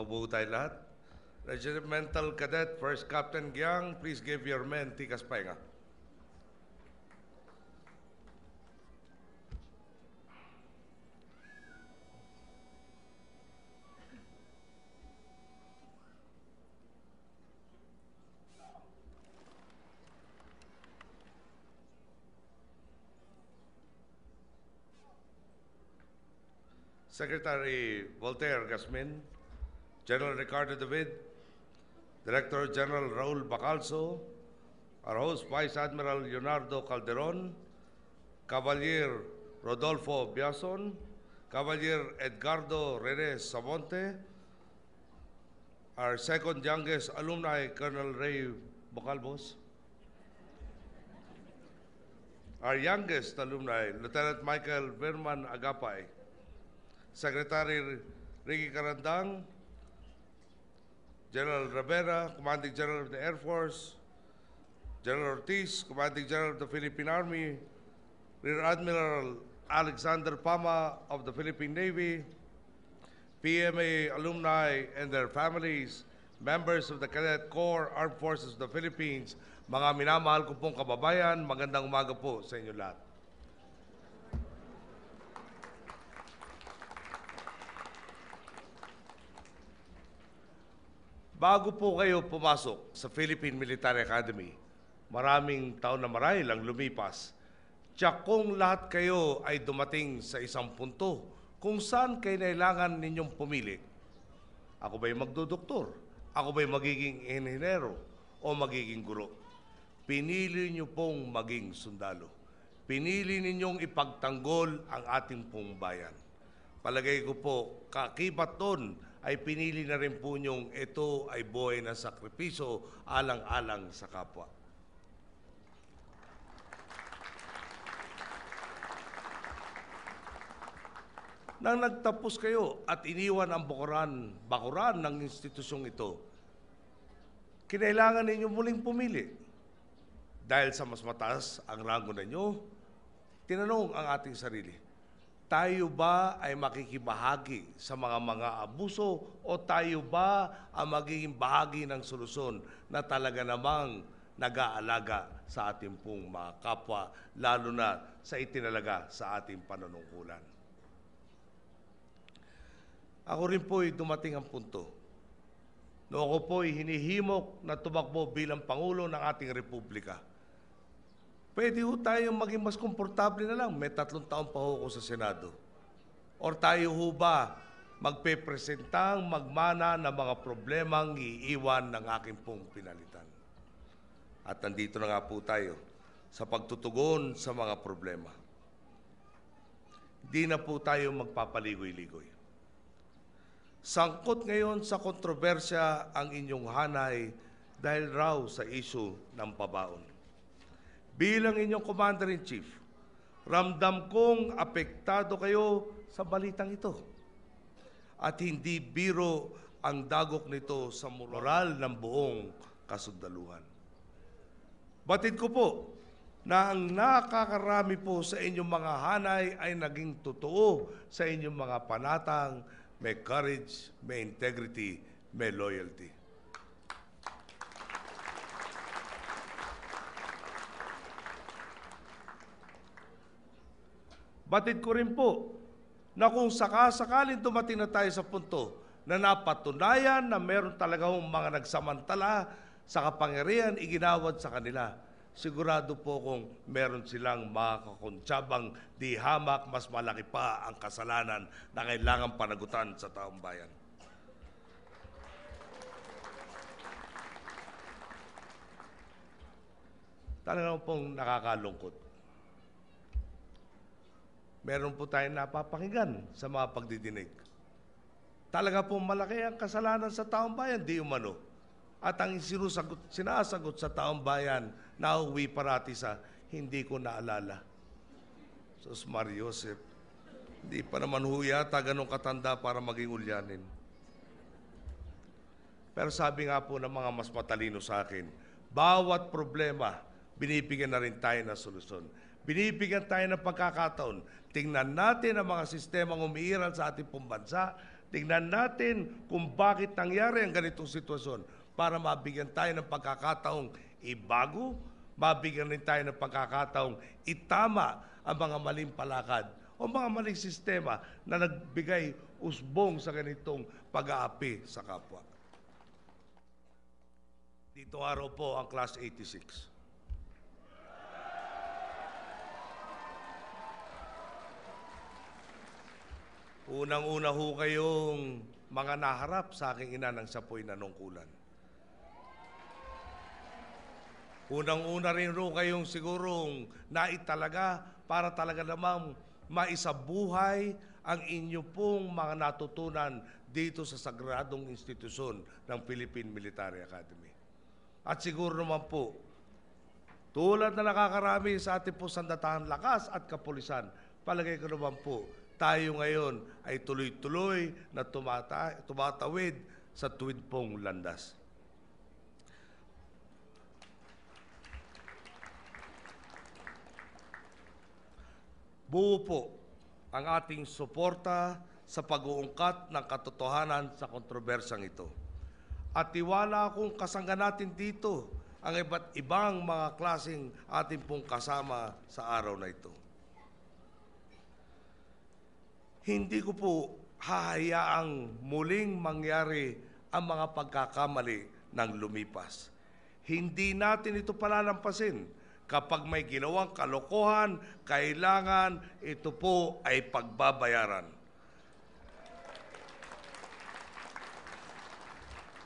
Mabuo tayo lahat. Regimental Cadet First Captain Giang, please give your men tikas pahinga. Secretary Voltaire Gasmin, General Ricardo David, Director General Raul Bacalso, our host Vice Admiral Leonardo Calderon, Cavalier Rodolfo Biason, Cavalier Edgardo Renes Samonte, our second youngest alumni, Colonel Ray Bocalbos, our youngest alumni, Lieutenant Michael Verman Agapay, Secretary Ricky Carandang, General Rivera, Commanding General of the Air Force, General Ortiz, Commanding General of the Philippine Army, Rear Admiral Alexander Pama of the Philippine Navy, PMA alumni and their families, members of the Cadet Corps, Armed Forces of the Philippines, mga minamahal ko pong kababayan, magandang umaga po sa inyo lahat. Bago po kayo pumasok sa Philippine Military Academy, maraming taon na marahil ang lumipas. Tiyak kung lahat kayo ay dumating sa isang punto kung saan kailangan ninyong pumili. Ako ba'y magdodoktor? Ako ba'y magiging inhinero? O magiging guro? Pinili niyo pong maging sundalo. Pinili ninyong ipagtanggol ang ating pong bayan. Palagay ko po, kakibat doon ay pinili na rin po niyong ito ay buhay na sakripisyo alang-alang sa kapwa. Nang nagtapos kayo at iniwan ang bakuran ng institusyong ito, kinailangan ninyo muling pumili. Dahil sa mas mataas ang rango ninyo, tinanong ang ating sarili, tayo ba ay makikibahagi sa mga abuso o tayo ba ang magiging bahagi ng solusyon na talaga namang nag-aalaga sa ating pong mga kapwa, lalo na sa itinalaga sa ating panunungkulan? Ako rin po'y dumating ang punto. No ako po'y hinihimok na tumakbo bilang Pangulo ng ating Republika. Pwede ho tayong maging mas komportable na lang. May 3 taon pa ho ako sa Senado. Or tayo ho ba magpepresentang magmana ng mga problemang iiwan ng aking pong pinalitan? At nandito na nga po tayo sa pagtutugon sa mga problema. Di na po tayo magpapaligoy-ligoy. Sangkot ngayon sa kontrobersya ang inyong hanay dahil raw sa isyu ng pabaon. Bilang inyong Commander-in-Chief, ramdam kong apektado kayo sa balitang ito. At hindi biro ang dagok nito sa moral ng buong kasundaluhan. Batid ko po na ang nakakarami po sa inyong mga hanay ay naging totoo sa inyong mga panatang may courage, may integrity, may loyalty. Batid ko rin po na kung sakasakaling dumating na tayo sa punto na napatunayan na meron talagang mga nagsamantala sa kapangyarihan iginawad sa kanila, sigurado po kung meron silang makakontsabang di hamak, mas malaki pa ang kasalanan na kailangan panagutan sa taong bayan. Talagang pong nakakalungkot. Meron po tayong napapakinggan sa mga pagdidinig. Talaga po malaki ang kasalanan sa taong bayan, di umano. At ang sinasagot sa taong bayan, nauwi parati sa hindi ko naalala. Sus Mario Joseph, hindi pa naman ho yata ganun katanda para maging ulyanin. Pero sabi nga po ng mga mas matalino sa akin, bawat problema, binibigyan na rin tayo ng solusyon. Binibigyan tayo ng pagkakataon. Tingnan natin ang mga sistemang umiiral sa ating pong bansa Tingnan natin kung bakit nangyari ang ganitong sitwasyon para mabigyan tayo ng pagkakataong ibago, mabigyan rin tayo ng pagkakataong itama ang mga maling palakad o mga maling sistema na nagbigay usbong sa ganitong pag-aapi sa kapwa. Dito araw po ang Class 86. Unang-una ho kayong mga naharap sa aking ina ng sapoy na nungkulan. Unang-una rin ho kayong sigurong naitalaga para talaga namang maisabuhay ang inyo pong mga natutunan dito sa sagradong institusyon ng Philippine Military Academy. At siguro naman po, tulad na nakakarami sa ating po sandatahan lakas at kapulisan, palagay ko naman po, tayo ngayon ay tuloy-tuloy na tumatawid sa tuwid pong landas. Buo po ang ating suporta sa pag-uungkat ng katotohanan sa kontrobersang ito. At tiwala akong kasangga natin dito ang iba't ibang mga klaseng ating pong kasama sa araw na ito. Hindi ko po hahayaang muling mangyari ang mga pagkakamali ng lumipas. Hindi natin ito palalampasin. Kapag may ginawang kalokohan, kailangan ito po ay pagbabayaran.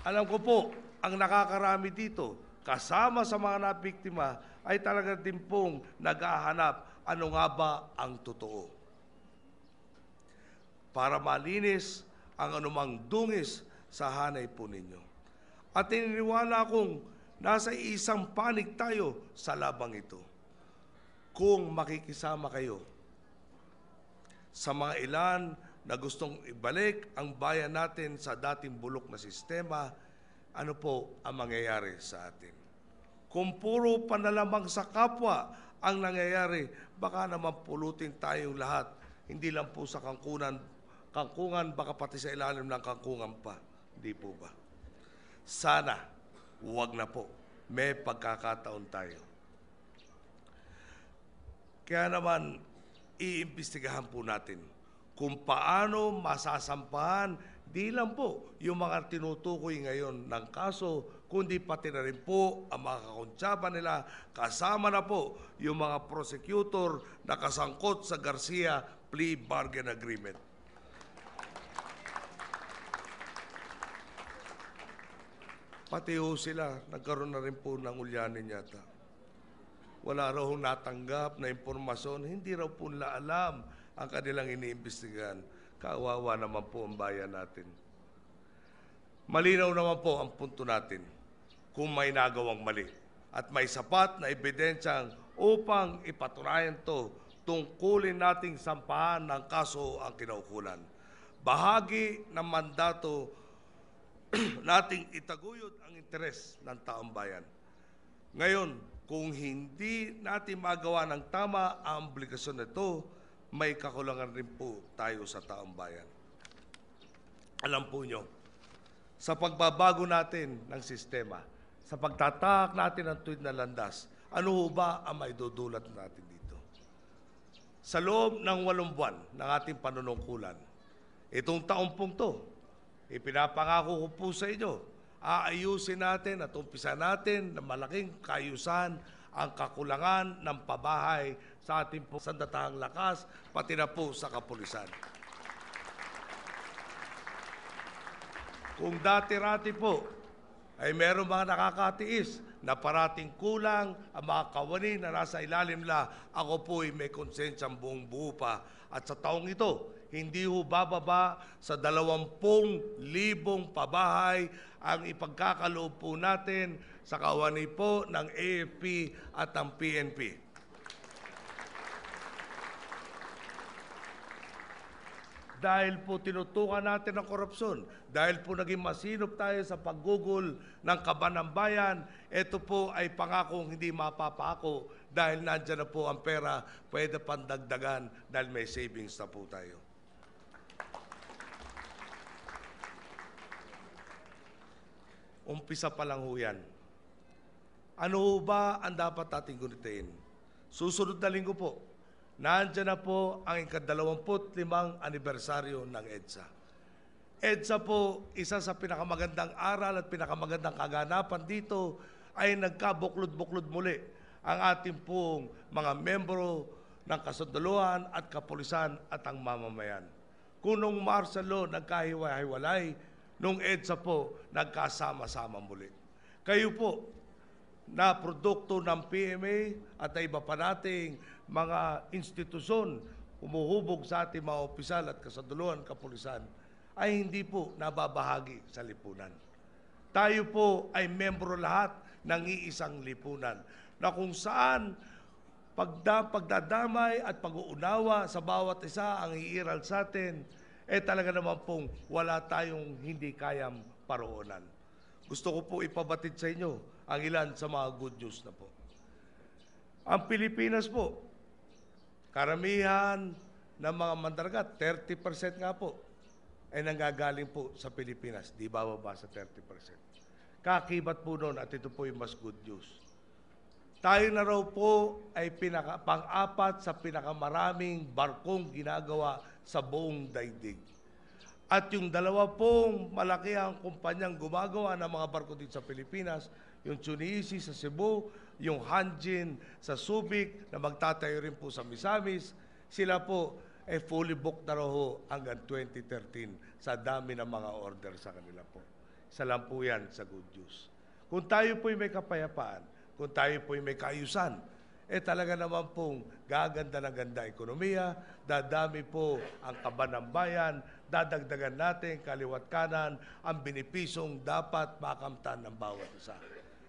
Alam ko po, ang nakakarami dito, kasama sa mga nabiktima, ay talaga din pong naghahanap ano nga ba ang totoo. Para malinis ang anumang dungis sa hanay po ninyo. At tininiwala akong nasa isang panig tayo sa labang ito. Kung makikisama kayo sa mga ilan na gustong ibalik ang bayan natin sa dating bulok na sistema, ano po ang mangyayari sa atin? Kung puro panalamang sa kapwa ang nangyayari, baka naman pulutin tayong lahat, hindi lang po sa kangkungan, baka pati sa ilalim ng kangkungan pa. Hindi po ba? Sana, huwag na po. May pagkakataon tayo. Kaya naman, iimbestigahan po natin kung paano masasampahan di lang po yung mga tinutukoy ngayon ng kaso, kundi pati na rin po ang mga kakontsaba nila, kasama na po yung mga prosecutor na kasangkot sa Garcia Plea Bargain Agreement. Pati ho sila, nagkaroon na rin po ng ulyanin yata. Wala raw natanggap na impormasyon, hindi raw po nila alam ang kanilang iniimbestigahan. Kawawa naman po ang bayan natin. Malinaw naman po ang punto natin kung may nagawang mali at may sapat na ebidensyang upang ipatunayan to, tungkulin nating sampahan ng kaso ang kinaukulan. Bahagi ng mandato nating itaguyod ang interes ng taong bayan. Ngayon, kung hindi natin magawa ng tama ang obligasyon nito, may kakulangan rin po tayo sa taong bayan. Alam po nyo, sa pagbabago natin ng sistema, sa pagtatak natin ng tuwid na landas, ano ho ba ang maidudulot natin dito? Sa loob ng 8 buwan ng ating panunungkulan, itong taong pong to, ipinapangako ko po sa inyo, aayusin natin at umpisa natin na malaking kaayusan ang kakulangan ng pabahay sa ating po sandatahang lakas, pati na po sa kapulisan. Kung dati-rati po ay meron mga nakakatiis na parating kulang ang mga kawani na nasa ilalim nila, ako po ay may konsensyang buong buo pa. At sa taong ito, hindi ho bababa sa 20,000 pabahay ang ipagkakaloob po natin sa kawani po ng AFP at ng PNP. Dahil po tinutukan natin ang korupsyon, dahil po naging masinop tayo sa paggugol ng kaban ng bayan, ito po ay pangakong hindi mapapako dahil nandyan na po ang pera, pwede pandagdagan dahil may savings na po tayo. Umpisa pa lang ho yan. Ano ho ba ang dapat nating gunitain? Susunod na linggo po, nandiyan na po ang ika-25 anibersaryo ng EDSA. EDSA po, isa sa pinakamagandang aral at pinakamagandang kaganapan dito ay nagkabuklod-buklod muli ang ating pong mga membro ng kasundaluhan at kapulisan at ang mamamayan. Kung nung martial law nagkahiwa-hiwalay, nung EDSA po nagkasama-sama muli. Kayo po, na produkto ng PMA at iba pa nating mga institusyon umuhubog sa ating mga opisyal at kasundaluhan kapulisan ay hindi po nababahagi sa lipunan. Tayo po ay membro lahat ng iisang lipunan na kung saan pagdadamay at pag-uunawa sa bawat isa ang iiral sa atin, talaga naman pong wala tayong hindi kayang paroonan. Gusto ko po ipabatid sa inyo ang ilan sa mga good news na po. Ang Pilipinas po, karamihan ng mga mandaragat, 30% nga po, ay nanggagaling po sa Pilipinas. Di bababa sa 30%. Kakibat po noon, at ito po yung mas good news. Tayo na raw po ay pang-apat sa pinakamaraming barkong ginagawa sa buong daigdig. At yung dalawa pong malakihang kumpanyang gumagawa ng mga barko dito sa Pilipinas, yung Chuniisi sa Cebu, yung Hanjin sa Subic na magtatayo rin po sa Misamis, sila po ay fully booked na raw hanggang 2013 sa dami ng mga order sa kanila po. Isa lang po yan sa good news. Kung tayo po'y may kapayapaan, kung tayo po'y may kaayusan, talaga naman pong gaganda ng ganda ekonomiya, dadami po ang kaba ng bayan, dadagdagan natin kaliwat kanan ang benepisyong dapat makamtan ng bawat isa.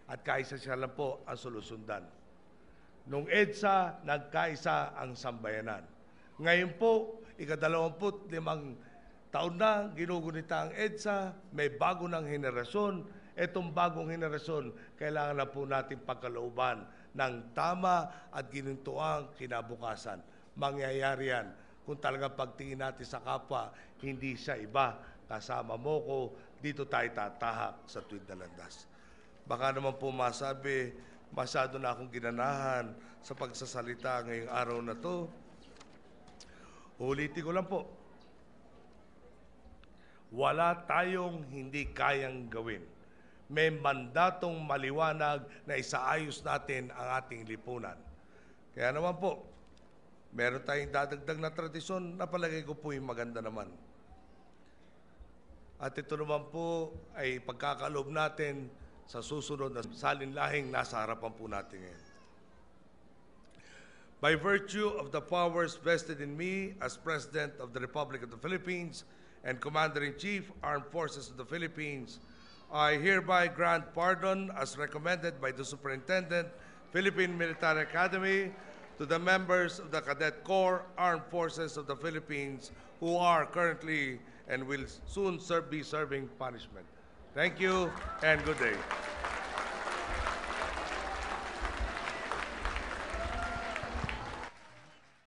At kaisa siya lang po ang solusundan. Nung EDSA, nagkaisa ang sambayanan. Ngayon po, ika-25 taon na ginugunita ang EDSA, may bago ng henerasyon. Itong bagong henerasyon, kailangan na po natin pagkalooban ng tama at ginintuang kinabukasan. Mangyayari yan kung talagang pagtingin natin sa kapwa, hindi siya iba. Kasama mo ko, dito tayo tatahak sa tuwid na landas. Baka naman po masabi, masyado na akong ginanahan sa pagsasalita ngayong araw na to. Ulitin ko lang po, wala tayong hindi kayang gawin. May mandatong maliwanag na isaayos natin ang ating lipunan. Kaya naman po, meron tayong dadagdag na tradisyon na palagay ko po yung maganda naman. At ito naman po ay pagkakaloob natin sa susunod na salinlahing nasa harapan po natin ngayon. By virtue of the powers vested in me as President of the Republic of the Philippines and Commander-in-Chief, Armed Forces of the Philippines, I hereby grant pardon as recommended by the Superintendent, Philippine Military Academy, to the members of the Cadet Corps, Armed Forces of the Philippines, who are currently and will soon be serving punishment. Thank you and good day.